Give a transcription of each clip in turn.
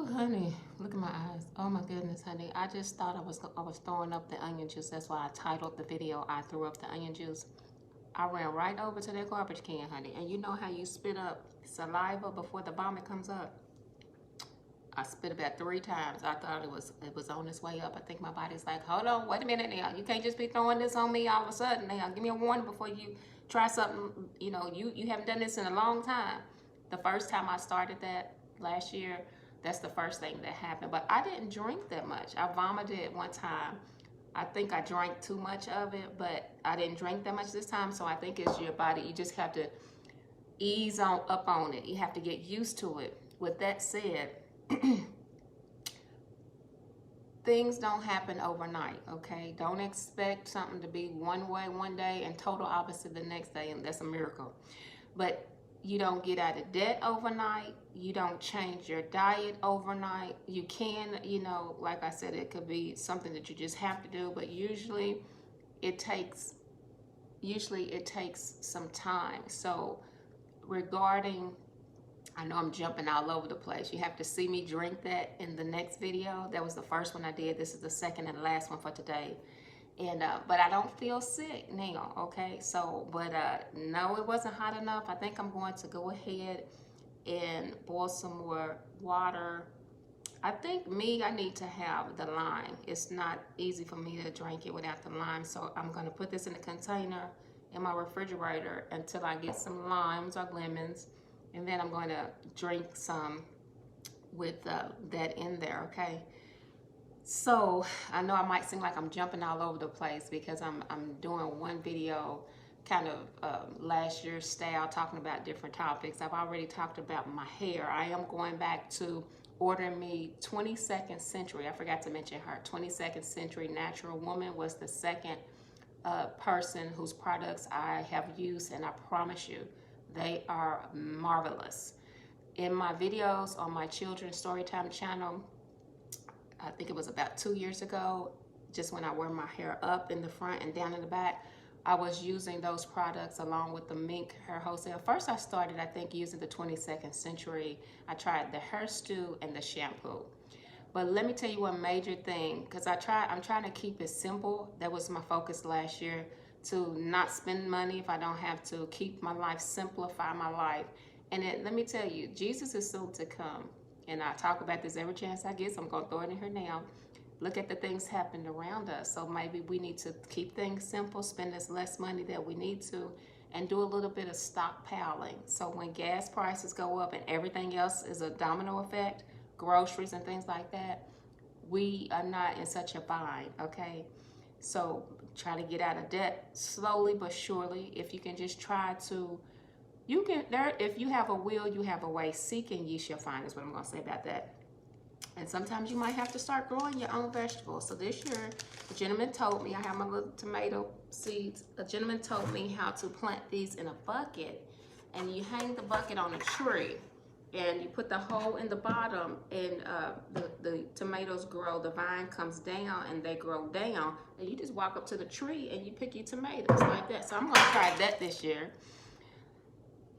honey, look at my eyes. Oh my goodness, honey. I just thought I was throwing up the onion juice. That's why I titled the video, I threw up the onion juice. I ran right over to that garbage can, honey. And you know how you spit up saliva before the vomit comes up? I spit about 3 times. I thought it was on its way up. I think my body's like, hold on, wait a minute now. You can't just be throwing this on me all of a sudden now. Give me a warning before you try something. You know, you haven't done this in a long time. The first time I started that last year, that's the first thing that happened. But I didn't drink that much. I vomited one time. I think I drank too much of it, but I didn't drink that much this time. So I think it's your body. You just have to ease on up on it. You have to get used to it. With that said, things don't happen overnight, okay? Don't expect something to be one way one day and total opposite the next day, and that's a miracle. But you don't get out of debt overnight. You don't change your diet overnight. You can, you know, like I said, it could be something that you just have to do, but usually it takes some time. So regarding, I know I'm jumping all over the place. You have to see me drink that in the next video. That was the first one I did. This is the second and last one for today. And but I don't feel sick now, okay? So, but no, it wasn't hot enough. I think I'm going to go ahead and boil some more water. I think I need to have the lime. It's not easy for me to drink it without the lime. So I'm gonna put this in a container in my refrigerator until I get some limes or lemons. And then I'm going to drink some with that in there, okay? So I know I might seem like I'm jumping all over the place because I'm doing one video kind of last year's style, talking about different topics. I've already talked about my hair. I am going back to ordering me 22nd Century. I forgot to mention her. 22nd Century Natural Woman was the second person whose products I have used, and I promise you, they are marvelous. In my videos on my children's Storytime channel, I think it was about 2 years ago, just when I wear my hair up in the front and down in the back, I was using those products along with the Mink Hair Wholesale. First I started, I think, using the 22nd Century. I tried the hair stew and the shampoo. But let me tell you one major thing, because I'm trying to keep it simple. That was my focus last year, to not spend money if I don't have to, keep my life, simplify my life. And let me tell you, Jesus is soon to come. And I talk about this every chance I get, so I'm going to throw it in here now. Look at the things happening around us. So maybe we need to keep things simple, spend as less money that we need to, and do a little bit of stockpiling. So when gas prices go up and everything else is a domino effect, groceries and things like that, we are not in such a bind, okay? So try to get out of debt slowly but surely. If you can just try to, if you have a will, you have a way. Seek and ye shall find is what I'm going to say about that. And sometimes you might have to start growing your own vegetables. So this year, a gentleman told me, I have my little tomato seeds. A gentleman told me how to plant these in a bucket, and you hang the bucket on a tree, and you put the hole in the bottom, and the tomatoes grow. The vine comes down, and they grow down, and you just walk up to the tree, and you pick your tomatoes like that. So I'm going to try that this year.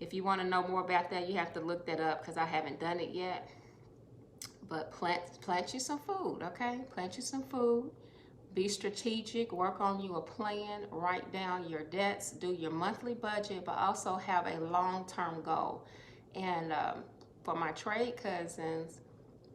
If you want to know more about that, you have to look that up because I haven't done it yet. But plant you some food, okay? Plant you some food. Be strategic. Work on you a plan. Write down your debts. Do your monthly budget, but also have a long-term goal. And for my trade cousins,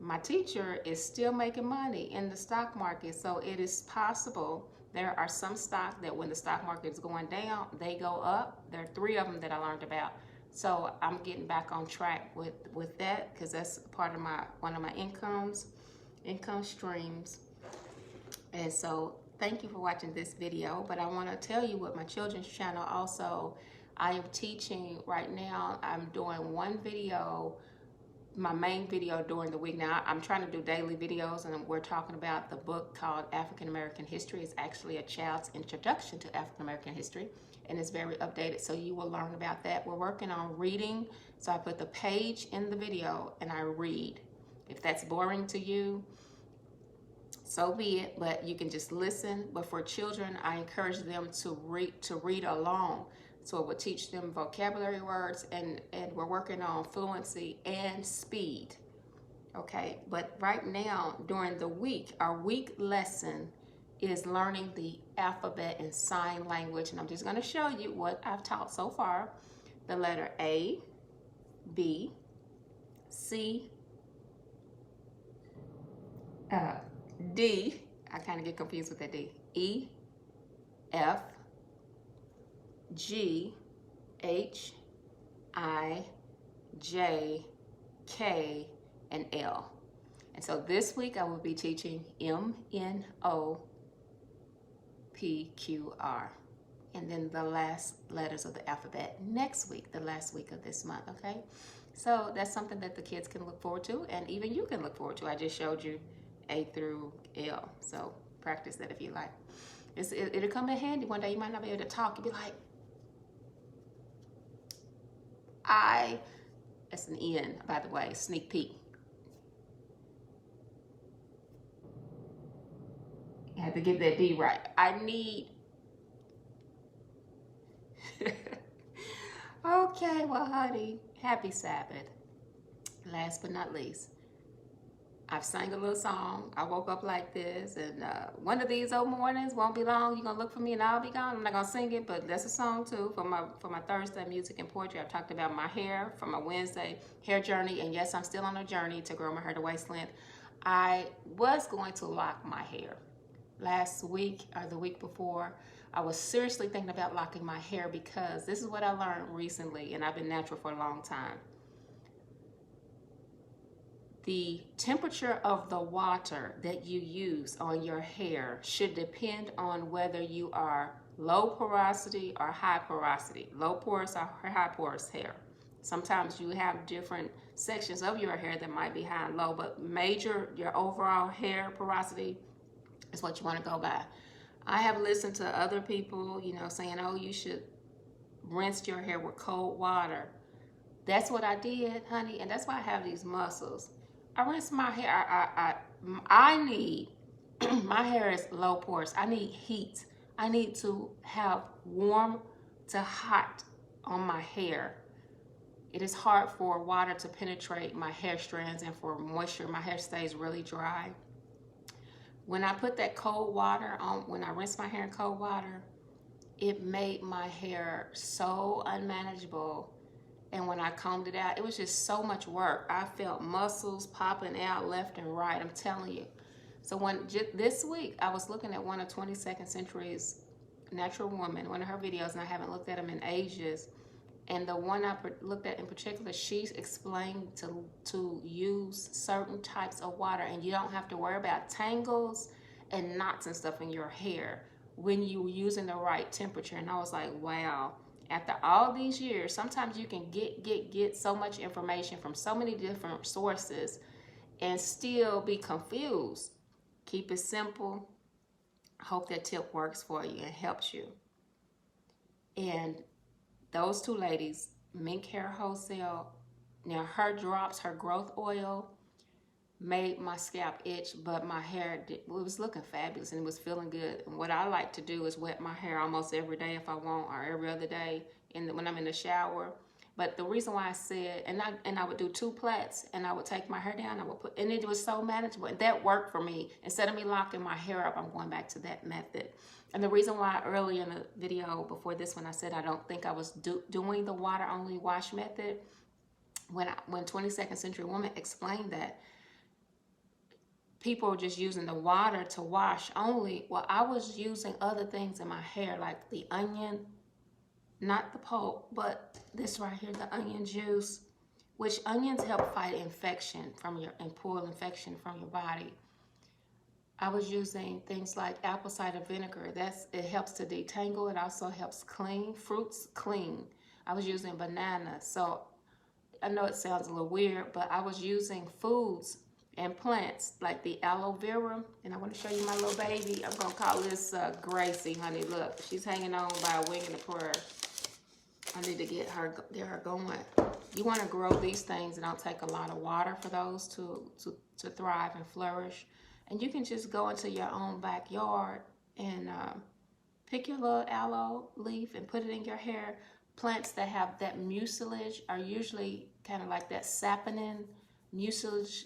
my teacher is still making money in the stock market. So it is possible. There are some stocks that when the stock market is going down, they go up. There are 3 of them that I learned about. So I'm getting back on track with that because that's part of one of my income streams. And so thank you for watching this video. But I want to tell you what my children's channel also, I am teaching right now. I'm doing one video, my main video during the week. Now I'm trying to do daily videos, and we're talking about the book called African American History. It's actually a child's introduction to African American history, and it's very updated, so you will learn about that. We're working on reading, so I put the page in the video and I read. If that's boring to you, so be it, but you can just listen. But for children, I encourage them to read along. So it will teach them vocabulary words, and we're working on fluency and speed. Okay, but right now during the week, our week lesson is learning the alphabet and sign language, and I'm just going to show you what I've taught so far. The letter A, B, C, uh, D. I kind of get confused with that D. E, F, G, H, I, J, K, and L. And so this week I will be teaching M, N, O, P, Q, R. And then the last letters of the alphabet next week, the last week of this month, okay? So that's something that the kids can look forward to, and even you can look forward to. I just showed you A through L, so practice that if you like. It'll come in handy one day. You might not be able to talk. You'll be like, that's an N, by the way, sneak peek. I had to get that D right. I need. Okay, well, honey, happy Sabbath. Last but not least, I've sang a little song. I woke up like this, and one of these old mornings won't be long. You're gonna look for me, and I'll be gone. I'm not gonna sing it, but that's a song too for my Thursday music and poetry. I've talked about my hair for my Wednesday hair journey, and yes, I'm still on a journey to grow my hair to waist length. I was going to lock my hair last week or the week before. I was seriously thinking about locking my hair because this is what I learned recently, and I've been natural for a long time. The temperature of the water that you use on your hair should depend on whether you are low porosity or high porosity, low porous or high porous hair. Sometimes you have different sections of your hair that might be high and low, but your overall hair porosity is what you want to go by. I have listened to other people, saying, oh, you should rinse your hair with cold water. That's what I did, honey, and that's why I have these muscles. I rinse my hair. I need, my hair is low porous. I need heat. I need to have warm to hot on my hair. It is hard for water to penetrate my hair strands, and for moisture, my hair stays really dry. When I put that cold water on, when I rinse my hair in cold water, it made my hair so unmanageable. And when I combed it out, it was just so much work. I felt muscles popping out left and right, I'm telling you. So this week, I was looking at one of 22nd Century's Natural Woman, one of her videos, and I haven't looked at them in ages. And the one I looked at in particular, she explained to use certain types of water, and you don't have to worry about tangles and knots and stuff in your hair when you're using the right temperature. And I was like, wow. After all these years, sometimes you can get so much information from so many different sources and still be confused. Keep it simple. Hope that tip works for you and helps you. And those two ladies, Mink Hair Wholesale, now her drops, her growth oil, made my scalp itch, but my hair, it was looking fabulous and it was feeling good. And what I like to do is wet my hair almost every day if I want, or every other day when I'm in the shower. But the reason why I said, and I would do 2 plaits, and I would take my hair down, and it was so manageable. And that worked for me. Instead of me locking my hair up, I'm going back to that method. And the reason why earlier in the video before this one, I said I don't think I was doing the water only wash method, when 22nd Century Woman explained that people were just using the water to wash only. Well, I was using other things in my hair, like the onion, not the pulp, but this right here, the onion juice, which onions help fight infection and pull infection from your body. I was using things like apple cider vinegar. It helps to detangle. It also helps clean. Fruits clean. I was using banana. So I know it sounds a little weird, but I was using foods and plants like the aloe vera. And I want to show you my little baby. I'm going to call this Gracie, honey. Look, she's hanging on by a wing and a prayer. I need to get her going. You want to grow these things, and it'll take a lot of water for those to thrive and flourish. And you can just go into your own backyard and pick your little aloe leaf and put it in your hair. Plants that have that mucilage are usually kind of like that saponin mucilage